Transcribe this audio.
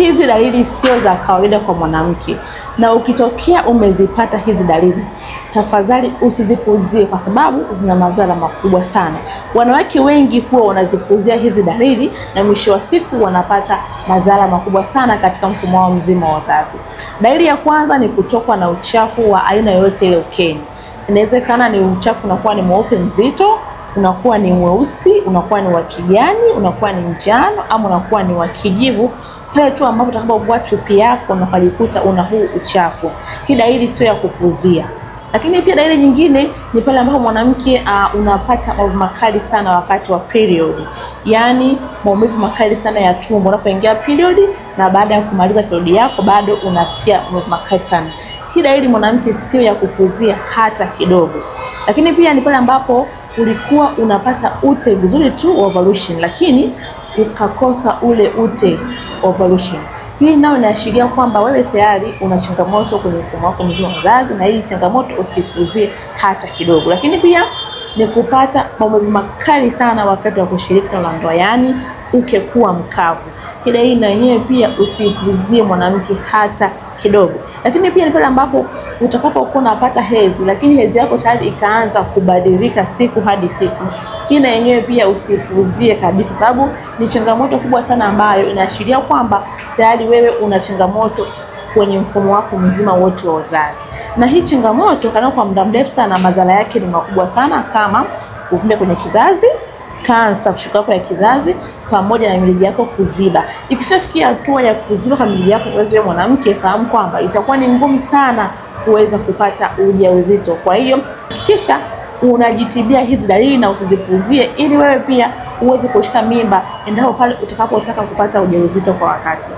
Hizi dalili sio za kawaida kwa mwanamke, na ukitokea umezipata hizi dalili, tafadhali usizipuzie kwa sababu zina madhara makubwa sana. Wanawake wengi huwa wanazipuzia hizi dalili na mwisho wa siku wanapata madhara makubwa sana katika mfumo wao mzima wa uzazi. Dalili ya kwanza ni kutokwa na uchafu wa aina yoyote ile ukeni. Inawezekana ni uchafu unakuwa ni mweupe mzito, unakuwa ni mweusi, unakuwa ni wa kijani, unakuwa ni njano, ama unakuwa ni wa kijivu. Pale tu ambapo utakapovua chupi yako na kujikuta una huu uchafu. Hii dalili sio ya kupuzia. Lakini pia dalili nyingine ni pale ambapo mwanamke unapata maumivu makali sana wakati wa period. Yaani maumivu makali sana ya tumbo unapoingia period, na baada ya kumaliza period yako bado unasikia maumivu makali sana. Hii dalili mwanamke sio ya kupuzia hata kidogo. Lakini pia ni pale ambapo ulikuwa unapata ute vizuri tu ovulation, lakini ukakosa ule ute ovulation. Hii nao inaashiria kwamba wewe tayari una changamoto kwenye mfumo wako mzima wa uzazi, na hii changamoto usipuzie hata kidogo. Lakini pia ni kupata maumivu makali sana wakati wa kushiriki tendo la ndoa, yani uke kuwa mkavu. Hii na yenyewe pia usipuzie mwanamke hata kidogo. Lakini pia ni pale ambapo utakapokuwa unapata hedhi, lakini hedhi yako tayari ikaanza kubadilika siku hadi siku. Hii na yenyewe pia usipuzie kabisa, sababu ni changamoto kubwa sana ambayo inaashiria kwamba tayari wewe una changamoto kwenye mfumo wako mzima wote wa uzazi. Na hii changamoto kana kwa muda mrefu sana, madhara yake ni makubwa sana, kama uvimbe kwenye kizazi, kansa kushuka kwa kizazi, pamoja na mirija yako kuziba. Ikishafikia hatua ya kuziba kwa mirija yako uzazi wa mwanamke, fahamu kwamba itakuwa ni ngumu sana kuweza kupata ujauzito. Kwa hiyo hakikisha unajitibia hizi dalili na usizipuzie, ili wewe pia uweze kushika mimba endapo pale utakapotaka kupata ujauzito kwa wakati.